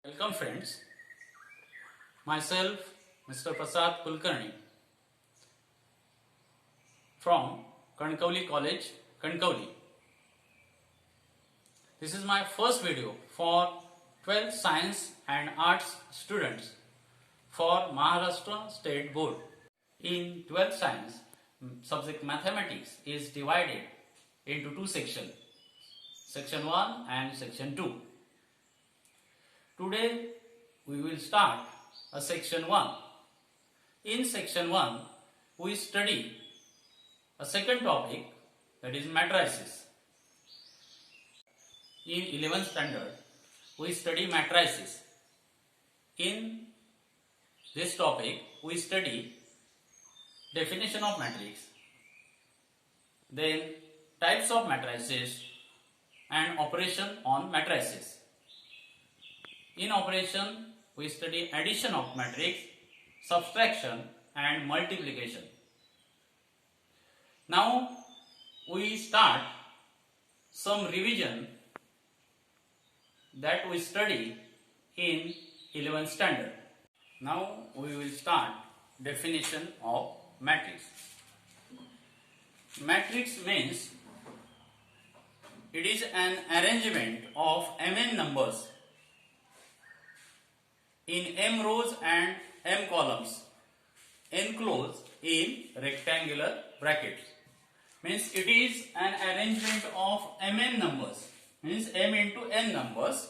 Welcome friends, myself Mr. Prasad Kulkarni from Kankauli College, Kankauli. This is my first video for 12th Science and Arts students for Maharashtra State Board. In 12th Science, subject Mathematics is divided into two sections, Section 1 and Section 2. Today we will start a Section 1. In Section 1 we study a second topic, that is matrices. In 11th standard we study matrices. In this topic we study definition of matrix, then types of matrices and operation on matrices. In operation, we study addition of matrix, subtraction and multiplication. Now we start some revision that we study in 11th standard. Now we will start definition of matrix. Matrix means it is an arrangement of mn numbers in m rows and m columns enclosed in rectangular brackets. Means it is an arrangement of mn numbers, means m into n numbers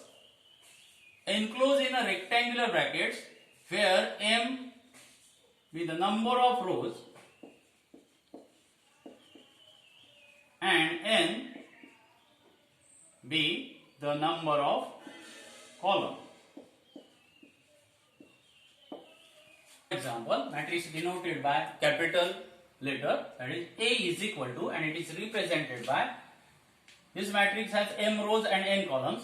enclosed in a rectangular brackets where m be the number of rows and n be the number of columns. Example, matrix denoted by capital letter, that is A is equal to, and it is represented by, this matrix has m rows and n columns,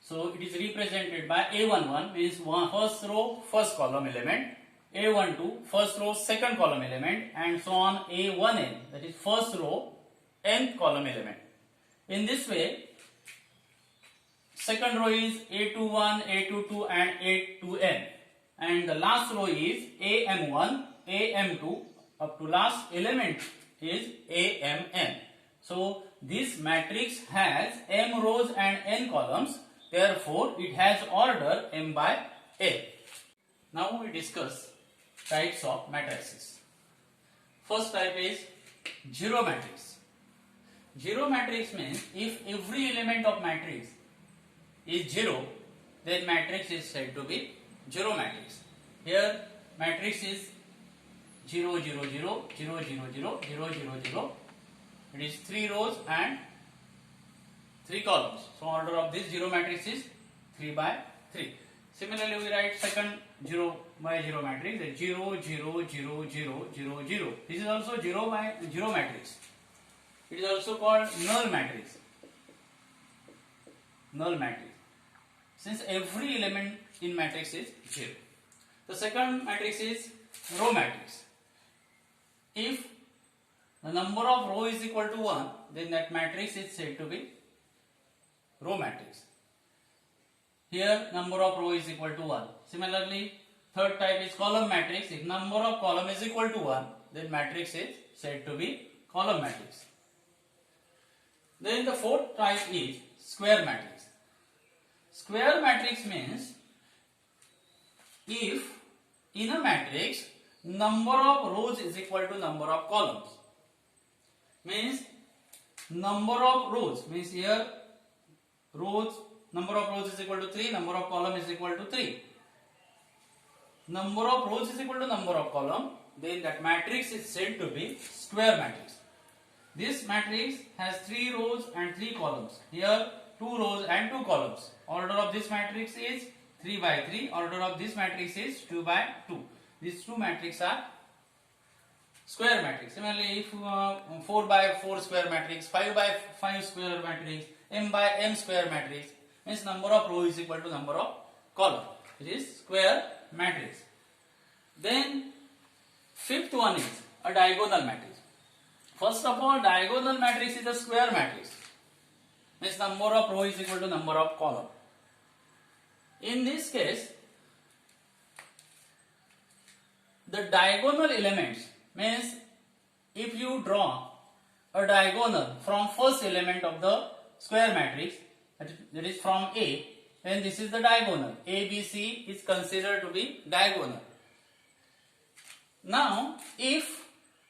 so it is represented by A11 means first row first column element, A12 first row second column element, and so on A1n, that is first row nth column element. In this way, second row is A21, A22 and A2n, and the last row is AM1, AM2 up to last element is AMN. So this matrix has m rows and n columns, therefore it has order m by n. Now we discuss types of matrices. First type is zero matrix. Zero matrix means if every element of matrix is zero, then matrix is said to be zero matrix. Here matrix is 0 0 0 0 0 0 0 0 0. It is 3 rows and 3 columns. So order of this zero matrix is 3 by 3. Similarly we write second 0 by 0 matrix, 0 0 0 0 0 0. This is also 0 by 0 matrix. It is also called null matrix. Null matrix, since every element in matrix is 0. The second matrix is row matrix. If the number of row is equal to 1, then that matrix is said to be row matrix. Here number of row is equal to 1. Similarly, third type is column matrix. If number of column is equal to 1, then matrix is said to be column matrix. Then the fourth type is square matrix. Square matrix means if in a matrix number of rows is equal to number of columns. Means number of rows, means here rows, number of rows is equal to 3, number of column is equal to 3. Number of rows is equal to number of column, then that matrix is said to be square matrix. This matrix has 3 rows and 3 columns. Here 2 rows and 2 columns. Order of this matrix is 3 by 3. Order of this matrix is 2 by 2. These two matrices are square matrix. Similarly, if 4 by 4 square matrix, 5 by 5 square matrix, m by m square matrix, means number of rows is equal to number of column. It is square matrix. Then fifth one is a diagonal matrix. First of all, diagonal matrix is a square matrix. Means number of row is equal to number of column. In this case, the diagonal elements means if you draw a diagonal from first element of the square matrix, that is from A, then this is the diagonal. ABC is considered to be diagonal. Now, if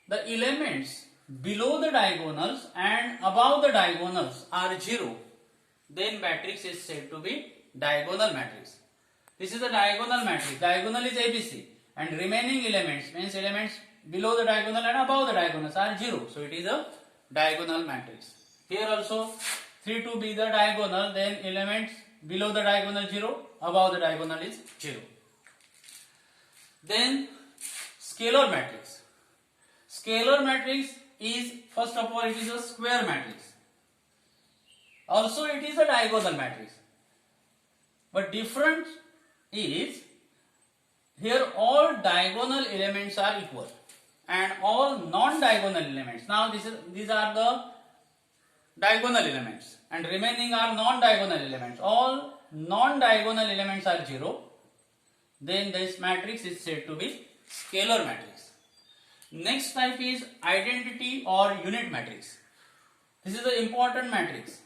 the elements below the diagonals and above the diagonals are 0, then matrix is said to be diagonal matrix. This is a diagonal matrix. Diagonal is ABC, and remaining elements means elements below the diagonal and above the diagonals are 0. So it is a diagonal matrix. Here also 3 to be the diagonal, then elements below the diagonal 0, above the diagonal is 0. Then scalar matrix. Scalar matrix is, first of all, it is a square matrix. Also it is a diagonal matrix. But difference is, here all diagonal elements are equal and all non-diagonal elements. Now these are the diagonal elements and remaining are non-diagonal elements. All non-diagonal elements are 0. Then this matrix is said to be scalar matrix. Next type is identity or unit matrix. This is the important matrix.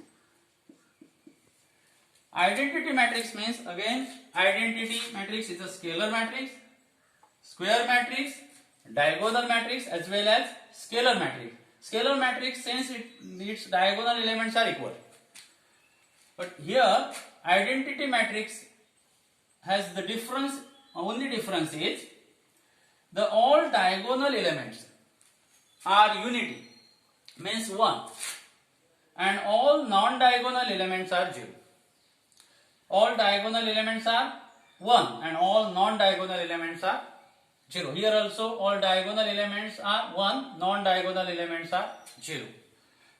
Identity matrix means, again, identity matrix is a scalar matrix, square matrix, diagonal matrix as well as scalar matrix. Scalar matrix, since its diagonal elements are equal. But here identity matrix has the difference, only difference is the all diagonal elements are unity, means 1, and all non-diagonal elements are 0. All diagonal elements are 1 and all non-diagonal elements are 0. Here also all diagonal elements are 1, non-diagonal elements are 0.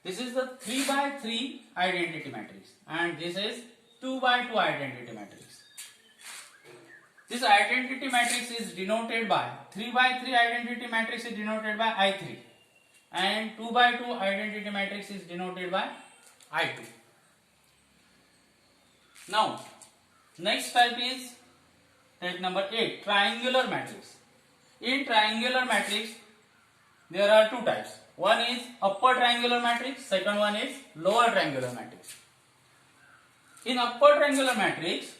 This is the 3 by 3 identity matrix and this is 2 by 2 identity matrix. This identity matrix is denoted by 3 by 3 identity matrix is denoted by I3 and 2 by 2 identity matrix is denoted by I2. Now, next type is type number 8, triangular matrix. In triangular matrix, there are two types. One is upper triangular matrix, second one is lower triangular matrix. In upper triangular matrix,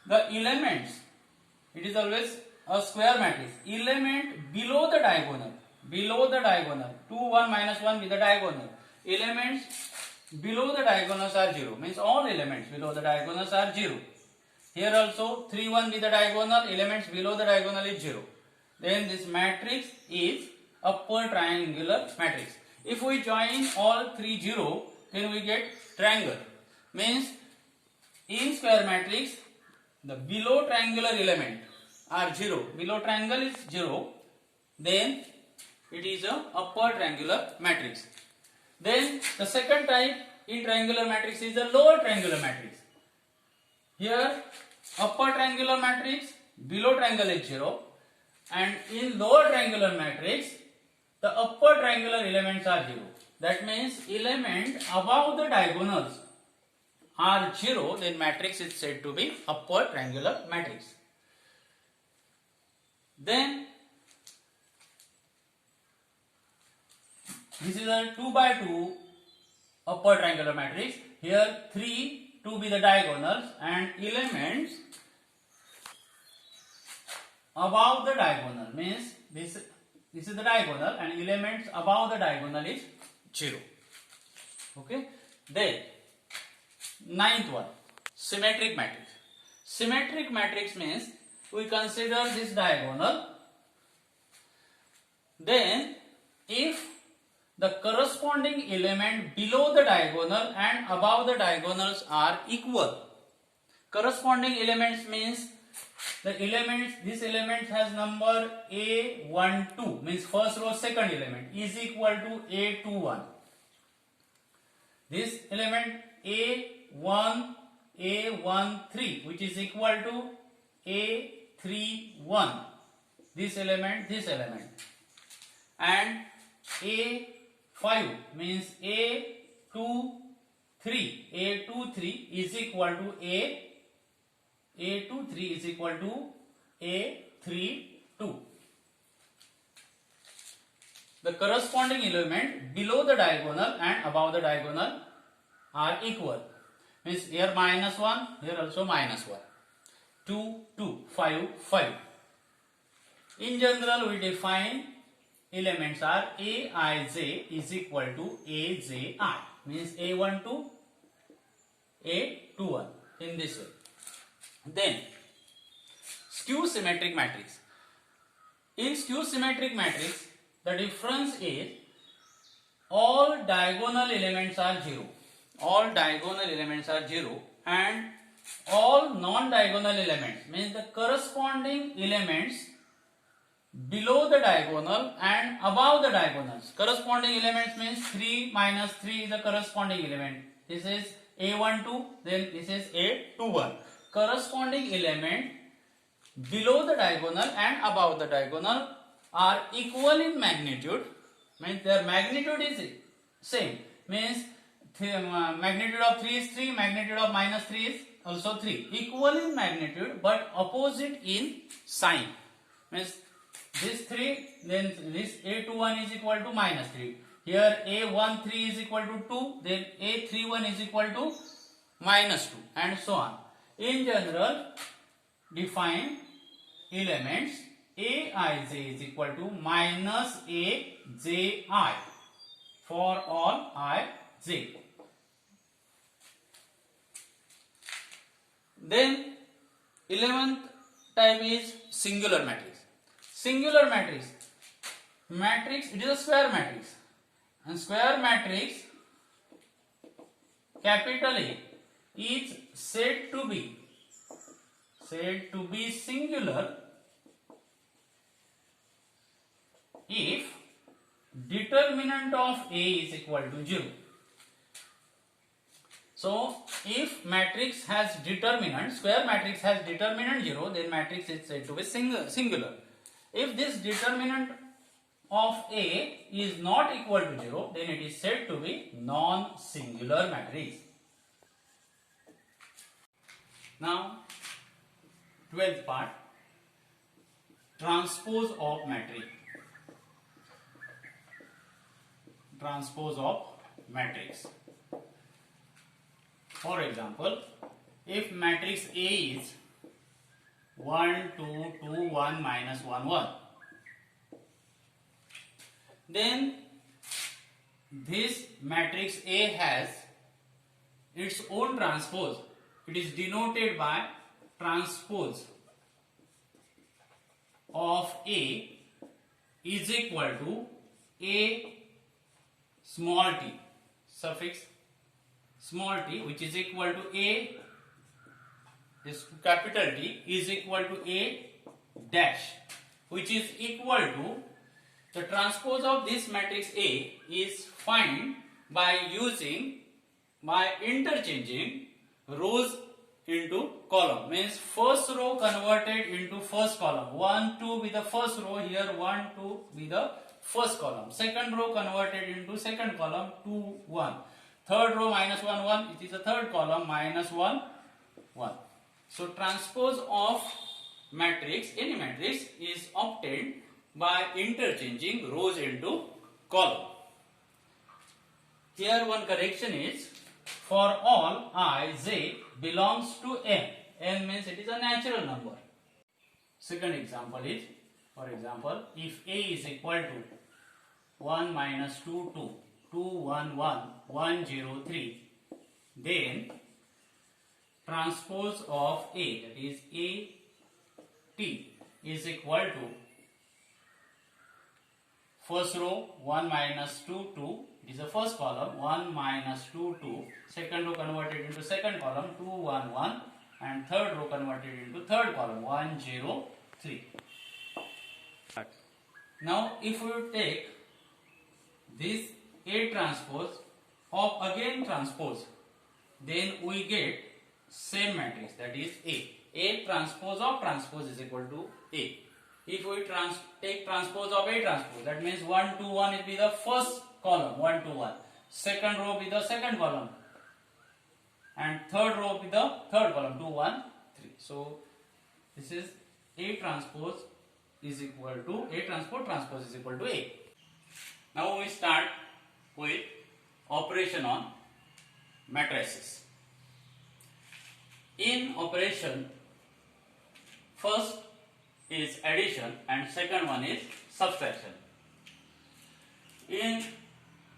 the elements, it is always a square matrix, element below the diagonal, 2, 1, minus 1 with the diagonal, elements below the diagonals are 0, means all elements below the diagonals are 0. Here also 3, 1 with the diagonal, elements below the diagonal is 0. Then this matrix is upper triangular matrix. If we join all 3 0, then we get triangle. Means in square matrix, the below triangular element are 0. Below triangle is 0. Then it is a upper triangular matrix. Then the second type in triangular matrix is the lower triangular matrix. Here upper triangular matrix, below triangle is 0, and in lower triangular matrix the upper triangular elements are 0. That means element above the diagonals are 0, then matrix is said to be upper triangular matrix. Then this is a 2 by 2 upper triangular matrix. Here 3 to be the diagonals and elements above the diagonal, means this is the diagonal and elements above the diagonal is 0. Okay. Then ninth one, symmetric matrix. Symmetric matrix means we consider this diagonal. Then if the corresponding element below the diagonal and above the diagonals are equal. Corresponding elements means the elements, this element has number A12, means first row second element is equal to A21. This element A1, A13, which is equal to A31. This element, and A5 means A23 is equal to A2 3 is equal to A3 2. The corresponding element below the diagonal and above the diagonal are equal. Means here minus 1, here also minus 1. 2, 2, 5, 5. In general, we define elements are Aij is equal to Aji. Means A12, A21 in this way. Then, skew symmetric matrix. In skew symmetric matrix, the difference is all diagonal elements are 0. All diagonal elements are 0 and all non-diagonal elements means the corresponding elements below the diagonal and above the diagonals. Corresponding elements means 3 minus 3 is the corresponding element. This is A12, then this is A21. Corresponding element below the diagonal and above the diagonal are equal in magnitude. Means their magnitude is same. Means magnitude of 3 is 3, magnitude of minus 3 is also 3. Equal in magnitude but opposite in sign. Means this 3, then this A21 is equal to minus 3. Here A13 is equal to 2, then A31 is equal to minus 2 and so on. In general, define elements Aij is equal to minus Aji for all Ij. Then 11th type is singular matrix. Singular matrix. Matrix, it is a square matrix. And square matrix capital A is said to be singular if determinant of A is equal to 0. So, if matrix has determinant, square matrix has determinant 0, then matrix is said to be singular. If this determinant of A is not equal to 0, then it is said to be non-singular matrix. Now, 12th part, transpose of matrix. Transpose of matrix. For example, if matrix A is 1, 2, 2, 1, minus 1, 1, then this matrix A has its own transpose. It is denoted by transpose of A is equal to A small t, suffix small t, which is equal to A, this capital T is equal to A dash, which is equal to the transpose of this matrix A is found by interchanging rows into column. Means first row converted into first column. 1, 2 with the first row here, 1, 2 with the first column. Second row converted into second column, 2, 1. Third row minus 1, 1, it is the third column, minus 1, 1. So transpose of matrix, any matrix, is obtained by interchanging rows into column. Here one correction is, for all Ij belongs to n. N means it is a natural number. Second example is, for example, if A is equal to 1 minus 2, 2, 2, 1, 1, 1, 0, 3, then transpose of A, that is A T, is equal to first row 1 minus 2, 2, it is the first column, 1 minus 2, 2, second row converted into second column, 2, 1, 1, and third row converted into third column, 1, 0, 3. Now if we take this A transpose of again transpose, then we get same matrix, that is A. A transpose of transpose is equal to A. If we take transpose of A transpose, that means 1, 2, 1 will be the first column, 1, 2, 1. Second row will be the second column. And third row will be the third column, 2, 1, 3. So this is A transpose is equal to A transpose is equal to A. Now we start with operation on matrices. In operation, first is addition and second one is subtraction.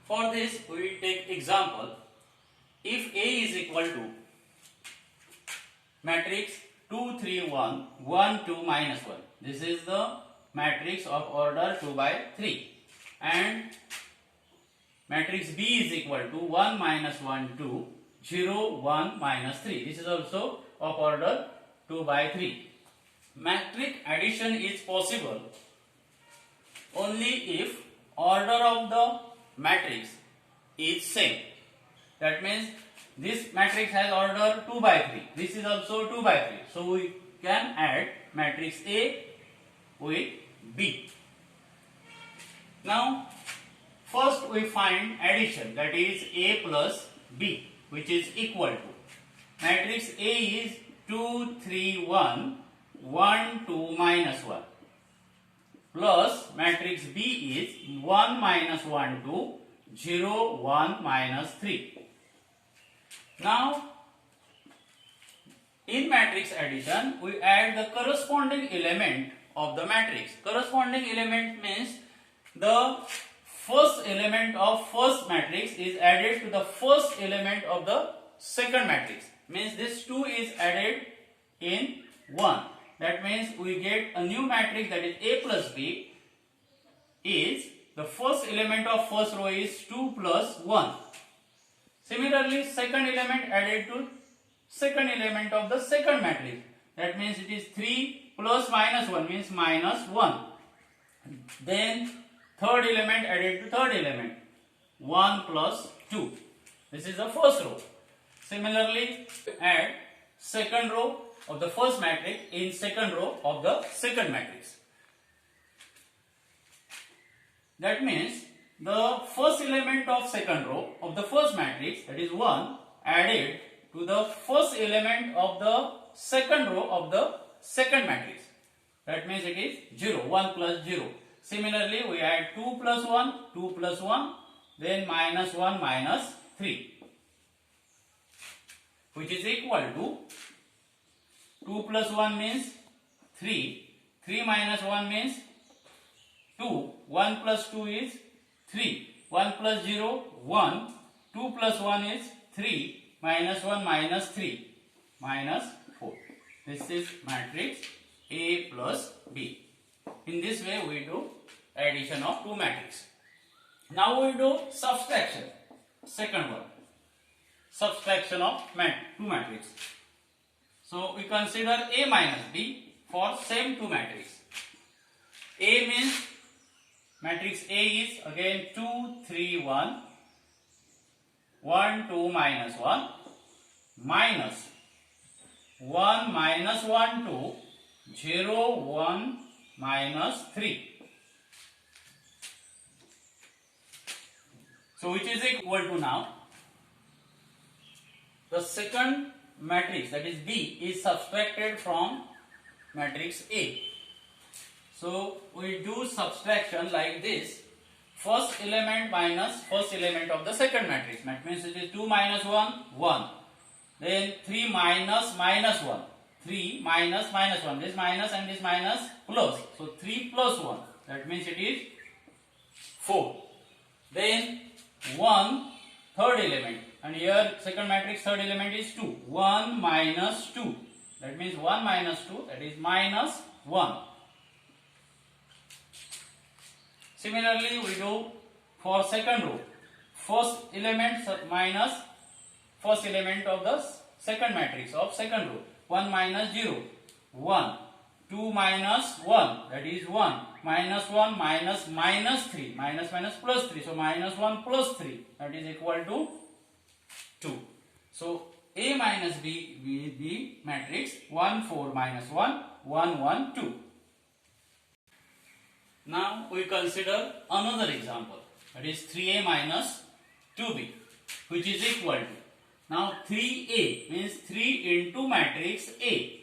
For this we take example. If A is equal to matrix 2 3 1 1 2 minus 1, this is the matrix of order 2 by 3, and matrix B is equal to 1 minus 1 2 0 1 minus 3, this is also of order 2 by 3. Matrix addition is possible only if order of the matrix is same. That means this matrix has order 2 by 3. This is also 2 by 3. So we can add matrix A with B. Now first we find addition, that is A plus B, which is equal to matrix A is 2 3 1 1 2 minus 1 plus matrix B is 1 minus 1 2 0 1 minus 3. Now in matrix addition we add the corresponding element of the matrix. Corresponding element means the first element of first matrix is added to the first element of the second matrix. Means this 2 is added in 1. That means we get a new matrix, that is A plus B is the first element of first row is 2 plus 1. Similarly, second element added to second element of the second matrix. That means it is 3 plus minus 1 means minus 1. Then third element added to third element, 1 plus 2. This is the first row. Similarly, add second row of the first matrix in second row of the second matrix. That means the first element of second row of the first matrix, that is 1, added to the first element of the second row of the second matrix. That means it is 0, 1 plus 0. Similarly, we add 2 plus 1, 2 plus 1, then minus 1 minus 3, which is equal to 2 plus 1 means 3, 3 minus 1 means 2, 1 plus 2 is 3, 1 plus 0, 1, 2 plus 1 is 3, minus 1 minus 3, minus 4. This is matrix A plus B. In this way we do addition of two matrices. Now we do subtraction, second one, subtraction of two matrices. So we consider A minus B for same two matrices. A means matrix A is again 2 3 1 1 2 minus 1 minus 1 minus 1 2 0 1 minus 3. So which is equal to now the second matrix, that is B, is subtracted from matrix A. So we do subtraction like this: first element minus first element of the second matrix. That means it is 2 minus 1, 1. Then 3 minus minus 1. 3 minus minus 1. This minus and this minus plus. So 3 plus 1. That means it is 4. Then 1 third element. And here second matrix third element is 2. 1 minus 2. That means 1 minus 2, that is minus 1. Similarly, we do for second row. First element minus first element of the second matrix of second row. 1 minus 0, 1. 2 minus 1, that is 1. Minus 1 minus minus 3. Minus minus plus 3. So minus 1 plus 3, that is equal to 2. So A minus B will be matrix 1 4 minus 1 1 1 2. Now we consider another example, that is 3A minus 2B, which is equal to, now 3A means 3 into matrix A.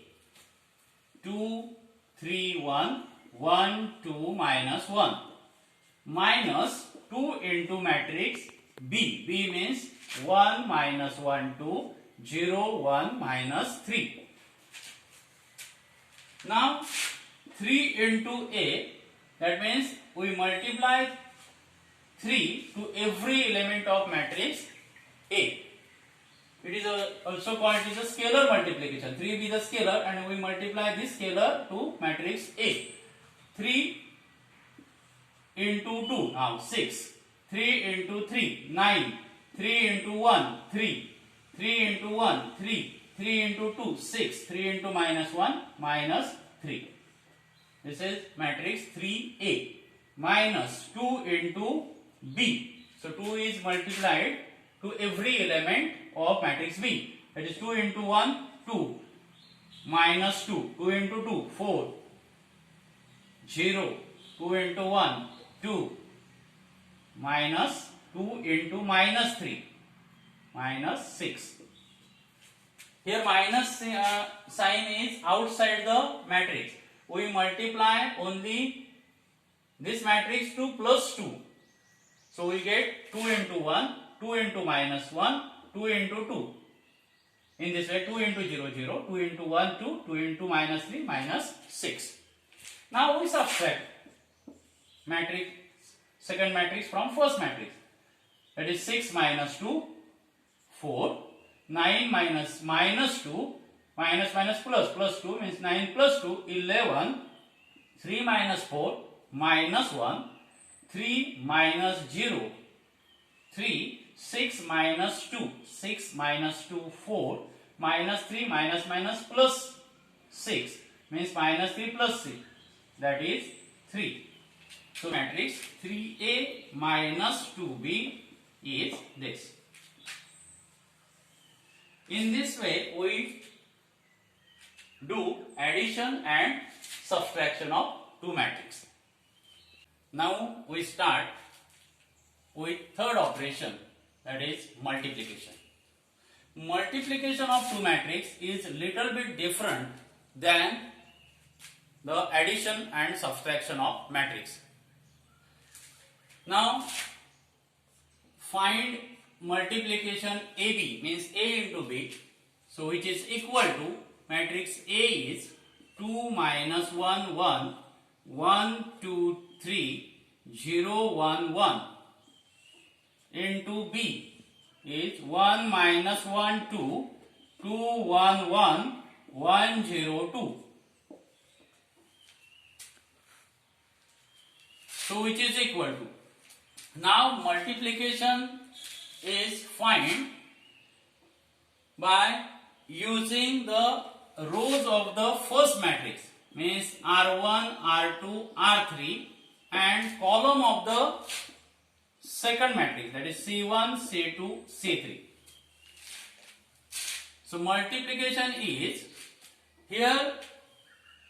2, 3, 1, 1, 2, minus 1. Minus 2 into matrix B. B means 1, minus 1, 2, 0, 1, minus 3. Now 3 into A, that means we multiply 3 to every element of matrix A. It is also called it is a scalar multiplication. 3 be the scalar and we multiply this scalar to matrix A. 3 into 2, now 6. 3 into 3, 9. 3 into 1, 3. 3 into 1, 3. 3 into 2, 6. 3 into minus 1, minus 3. This is matrix 3A. Minus 2 into B. So 2 is multiplied to every element of matrix B. That is 2 into 1, 2. Minus 2. 2 into 2, 4. 0. 2 into 1, 2. Minus 2 into minus 3. Minus 6. Here minus sign is outside the matrix. We multiply only this matrix to plus 2. So we get 2 into 1, 2 into minus 1, 2 into 2. In this way 2 into 0, 0, 2 into 1, 2, 2 into minus 3, minus 6. Now we subtract matrix, second matrix from first matrix. That is 6 minus 2, 4. 9 minus minus 2, minus minus plus, plus 2 means 9 plus 2, 11. 3 minus 4, minus 1. 3 minus 0, 3. 6 minus 2, 6 minus 2, 4. Minus 3 minus minus plus 6 means minus 3 plus 6. That is 3. So matrix 3A minus 2B is this. In this way we do addition and subtraction of two matrices. Now we start with third operation, that is multiplication. Multiplication of two matrices is little bit different than the addition and subtraction of matrix. Now find multiplication AB, means A into B, so which is equal to matrix A is 2 minus 1 1 1 2 3 0 1 1 into B is 1 minus 1 2 2 1 1 1 0 2. So which is equal to, now multiplication is find by using the rows of the first matrix, means R1, R2, R3, and column of the second matrix, that is C1, C2, C3. So multiplication is here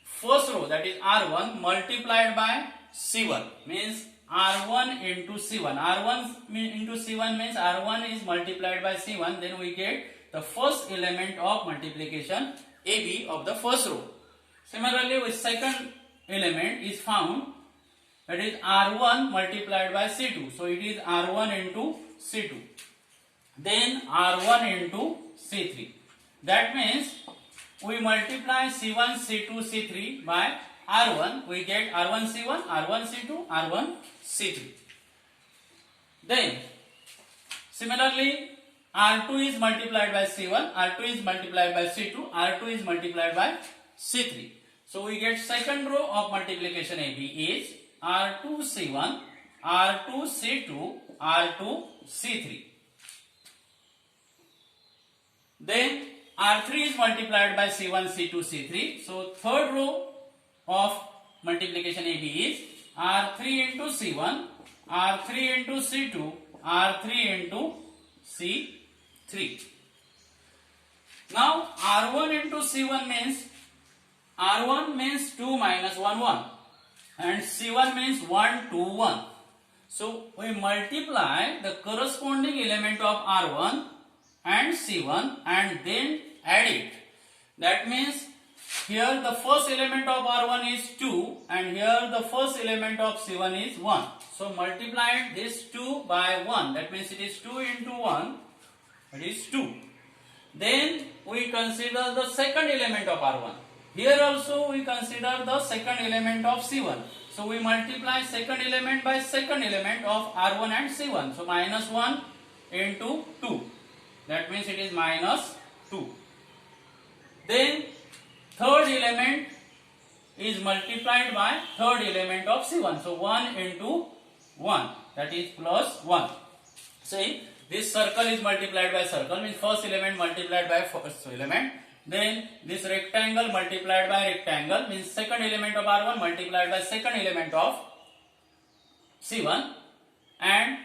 first row, that is R1 multiplied by C1, means R1 into C1. R1 into C1 means R1 is multiplied by C1. Then we get the first element of multiplication AB of the first row. Similarly, with second element is found, that is R1 multiplied by C2. So it is R1 into C2. Then R1 into C3. That means we multiply C1, C2, C3 by R1, we get R1 C1, R1 C2, R1 C3. Then similarly R2 is multiplied by C1, R2 is multiplied by C2, R2 is multiplied by C3. So we get second row of multiplication AB is R2 C1, R2 C2, R2 C3. Then R3 is multiplied by C1, C2, C3. So third row of multiplication AB is R3 into C1, R3 into C2, R3 into C3. Now R1 into C1 means, R1 means 2 minus 1 1 and C1 means 1 2 1. So we multiply the corresponding element of R1 and C1 and then add it. That means here the first element of R1 is 2 and here the first element of C1 is 1. So multiply this 2 by 1, that means it is 2 into 1, it is 2. Then we consider the second element of R1. Here also we consider the second element of C1. So we multiply second element by second element of R1 and C1. So minus 1 into 2. That means it is minus 2. Then third element is multiplied by third element of C1. So 1 into 1, that is plus 1. See, this circle is multiplied by circle, means first element multiplied by first element. Then this rectangle multiplied by rectangle, means second element of R1 multiplied by second element of C1, and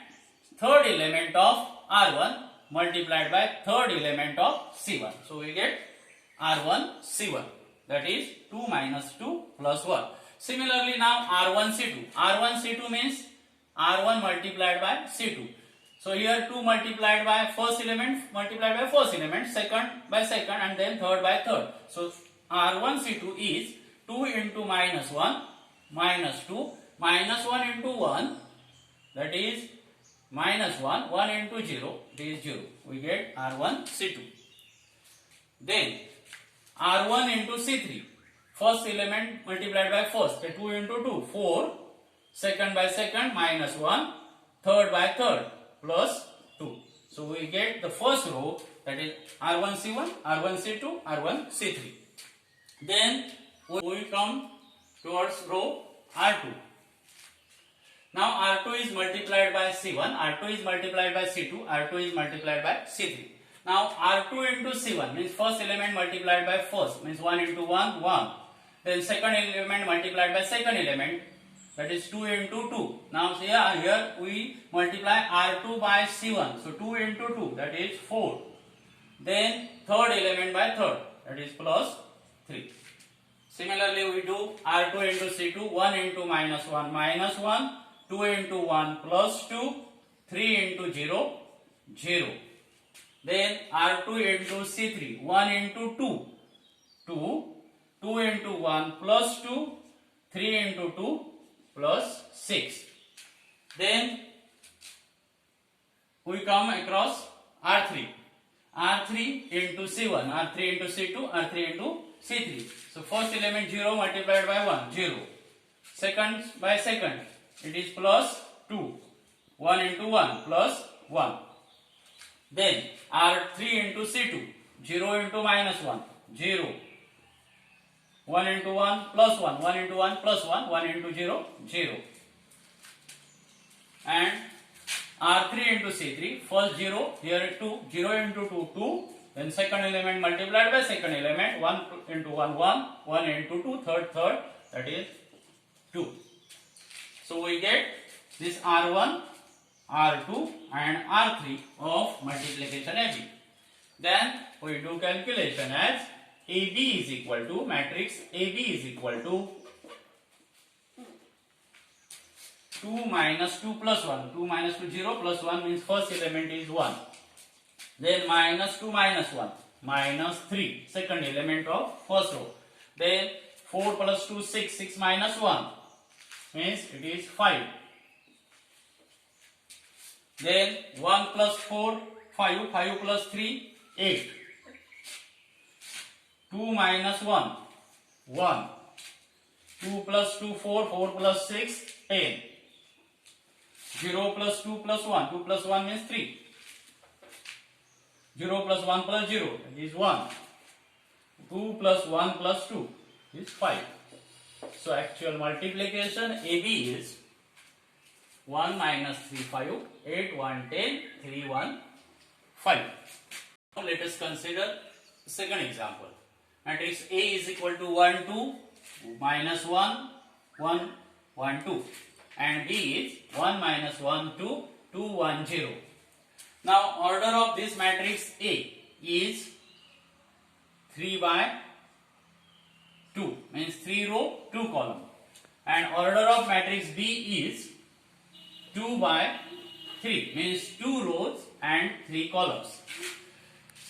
third element of R1 multiplied by third element of C1. So we get R1 C1, that is 2 minus 2 plus 1. Similarly now R1 C2. R1 C2 means R1 multiplied by C2. So here 2 multiplied by first element multiplied by first element, second by second, and then third by third. So R1 C2 is 2 into minus 1 minus 2 minus 1 into 1, that is minus 1, 1 into 0, it is 0. We get R1 C2. Then R1 into C3. First element multiplied by first, 2 into 2, 4. Second by second, minus 1. Third by third, plus 2. So we get the first row, that is R1 C1, R1 C2, R1 C3. Then we come towards row R2. Now R2 is multiplied by C1, R2 is multiplied by C2, R2 is multiplied by C3. Now R2 into C1 means first element multiplied by first, means 1 into 1, 1. Then second element multiplied by second element, that is 2 into 2. Now here we multiply R2 by C1. So 2 into 2, that is 4. Then third element by third, that is plus 3. Similarly we do R2 into C2, 1 into minus 1 minus 1, 2 into 1 plus 2, 3 into 0, 0. Then R2 into C3, 1 into 2, 2, 2 into 1 plus 2, 3 into 2 plus 6. Then we come across R3. R3 into C1, R3 into C2, R3 into C3. So first element 0 multiplied by 1, 0. Second by second, it is plus 2. 1 into 1 plus 1. Then R3 into C2, 0 into minus 1, 0. 1 into 1 plus 1, 1 into 1 plus 1, 1 into 0, 0. And R3 into C3, first 0, here 2, 0 into 2, 2. Then second element multiplied by second element, 1 into 1, 1, 1 into 2, third, that is 2. So we get this R1, R2 and R3 of multiplication AB. Then we do calculation as AB is equal to, matrix AB is equal to 2 minus 2 plus 1. 2 minus 2, 0 plus 1 means first element is 1. Then minus 2 minus 1, minus 3, second element of first row. Then 4 plus 2, 6, 6 minus 1 means it is 5. Then 1 plus 4, 5, 5 plus 3, 8. 2 minus 1, 1. 2 plus 2, 4, 4 plus 6, 10. 0 plus 2 plus 1, 2 plus 1 means 3. 0 plus 1 plus 0 is 1. 2 plus 1 plus 2 is 5. So actual multiplication AB is 1 minus 3, 5, 8, 1, 10, 3, 1, 5. Now let us consider the second example. Matrix A is equal to 1, 2, minus 1, 1, 1, 2. And B is 1 minus 1, 2, 2, 1, 0. Now order of this matrix A is 3 by 2, means 3 row, 2 column. And order of matrix B is 2 by 3, means 2 rows and 3 columns.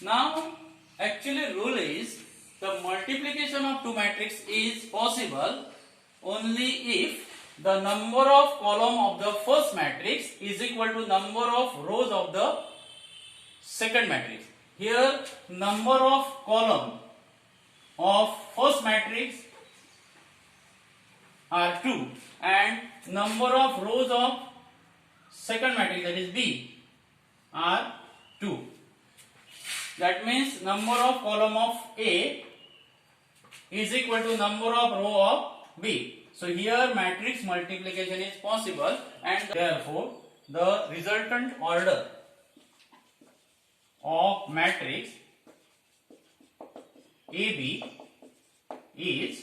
Now actually rule is the multiplication of two matrices is possible only if the number of column of the first matrix is equal to number of rows of the second matrix. Here number of column of first matrix are 2 and number of rows of second matrix, that is B, are 2. That means number of column of A is equal to number of row of B. So here matrix multiplication is possible, and therefore the resultant order of matrix AB is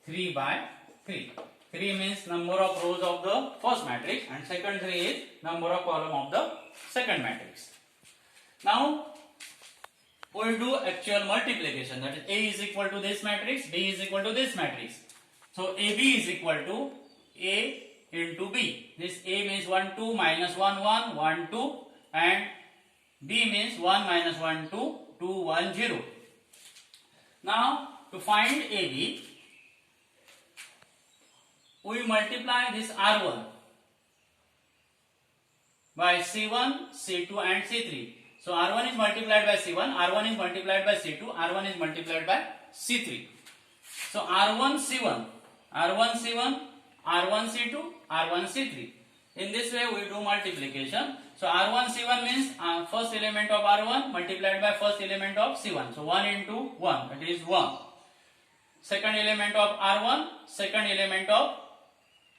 3 by 3. 3 means number of rows of the first matrix and second 3 is number of column of the second matrix. Now we will do actual multiplication, that is A is equal to this matrix, B is equal to this matrix. So AB is equal to A into B. This A means 1 2 minus 1 1 1 2 and B means 1 minus 1 2 2 1 0. Now to find AB, we multiply this R1 by C1, C2 and C3. So R1 is multiplied by C1, R1 is multiplied by C2, R1 is multiplied by C3. So R1 C1, R1 C1, R1 C2, R1 C3. In this way we do multiplication. So R1 C1 means first element of R1 multiplied by first element of C1. So 1 into 1, that is 1. Second element of R1, second element of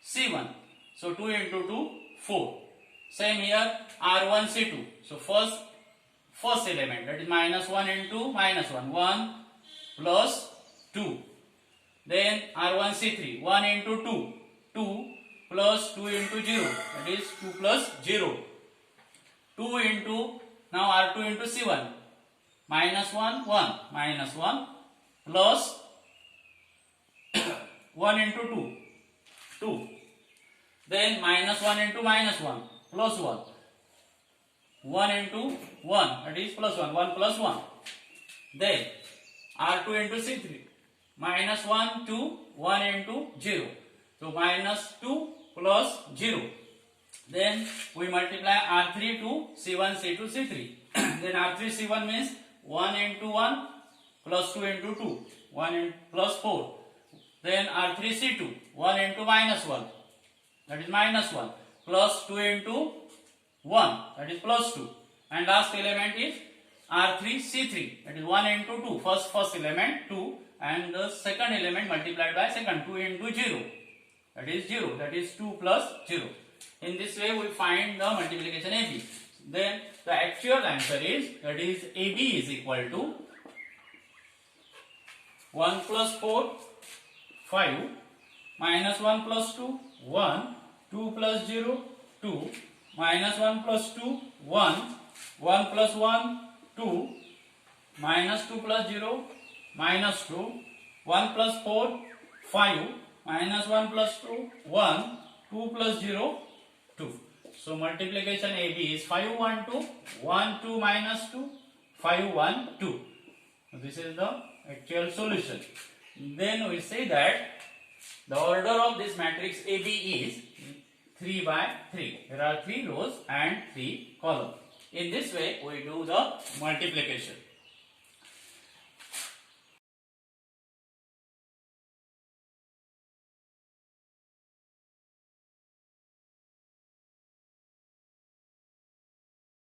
C1. So 2 into 2, 4. Same here R1 C2. So first element, that is minus 1 into minus 1. 1 plus 2. Then R1 C3. 1 into 2. 2 plus 2 into 0. That is 2 plus 0. 2 into, now R2 into C1. Minus 1, 1. Minus 1 plus 1 into 2. 2. Then minus 1 into minus 1 plus 1. 1 into 1, that is plus 1. 1 plus 1. Then R2 into C3. Minus 1, 2, 1 into 0. So minus 2 plus 0. Then we multiply R3 to C1, C2, C3. Then R3 C1 means 1 into 1 plus 2 into 2. 1 in plus 4. Then R3 C2. 1 into minus 1. That is minus 1. Plus 2 into 1. That is plus 2. And last element is R3 C3. That is 1 into 2. First element 2. And the second element multiplied by second. 2 into 0. That is 0. That is 2 plus 0. In this way we find the multiplication AB. Then the actual answer is, that is AB is equal to 1 plus 4, 5, minus 1 plus 2, 1, 2 plus 0, 2, minus 1 plus 2, 1, 1 plus 1, 2, minus 2 plus 0, minus 2, 1 plus 4, 5, minus 1 plus 2, 1, 2 plus 0, 2. So multiplication AB is 5, 1, 2, 1, 2 minus 2, 5, 1, 2. So this is the actual solution. Then we say that the order of this matrix AB is 3 by 3. There are 3 rows and 3 columns. In this way we do the multiplication.